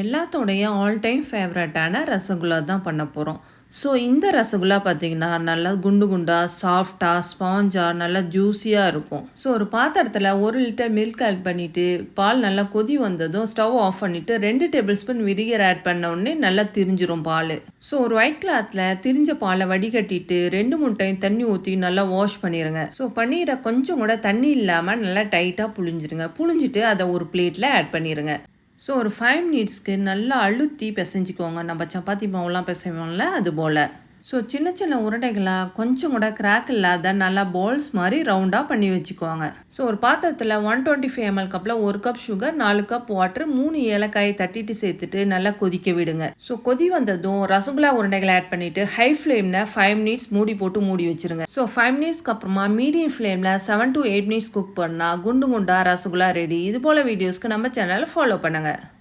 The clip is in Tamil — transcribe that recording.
எல்லாத்தோடைய ஆல் டைம் ஃபேவரட்டான ரசகுல்லா தான் பண்ண போகிறோம். ஸோ இந்த ரசகுல்லா பார்த்தீங்கன்னா, நல்லா குண்டு குண்டா, சாஃப்ட்டா, ஸ்பாஞ்சா, நல்லா ஜூஸியாக இருக்கும். ஸோ ஒரு பாத்திரத்தில் 1 லிட்டர் மில்க் ஆட் பண்ணிவிட்டு, பால் நல்லா கொதி வந்ததும் ஸ்டவ் ஆஃப் பண்ணிவிட்டு 2 டேபிள் ஸ்பூன் வினிகர் ஆட் பண்ண உடனே நல்லா திரிஞ்சிரும் பால். ஸோ ஒரு ஒயிட் கிளாத்தில் திரிஞ்ச பாலை வடிகட்டிட்டு 2, 3 டைம் தண்ணி ஊற்றி நல்லா வாஷ் பண்ணிடுங்க. ஸோ பன்னீரை கொஞ்சம் கூட தண்ணி இல்லாமல் நல்லா டைட்டாக புழிஞ்சிருங்க. புழிஞ்சிட்டு அதை ஒரு பிளேட்டில் ஆட் பண்ணிடுங்க. ஸோ ஒரு 5 மினிட்ஸ்க்கு நல்லா அழுத்தி பிசைஞ்சிக்கோங்க. நம்ம சப்பாத்தி மாவுலாம் பிசைவோம்ல அது போல். ஸோ சின்ன சின்ன உருண்டைகளாக கொஞ்சம் கூட கிராக் இல்லாத நல்லா பால்ஸ் மாதிரி ரவுண்டாக பண்ணி வச்சுக்கோங்க. ஸோ ஒரு பாத்திரத்தில் 125 ml கப்பில் 1 கப் சுகர், 4 கப் வாட்டர், 3 ஏலக்காயை தட்டிட்டு சேர்த்துட்டு நல்லா கொதிக்க விடுங்க. ஸோ கொதி வந்ததும் ரசகுல்லா உருண்டைகளை ஆட் பண்ணிவிட்டு ஹை ஃப்ளேமில் 5 மினிட்ஸ் மூடி போட்டு மூடி வச்சுருங்க. ஸோ 5 மினிட்ஸ்க்கு அப்புறமா மீடியம் ஃப்ளேமில் 7 to 8 மினிட்ஸ் குக் பண்ணால் குண்டு குண்டா ரசகுல்லா ரெடி. இது போல் வீடியோஸ்க்கு நம்ம சேனலை ஃபாலோ பண்ணுங்கள்.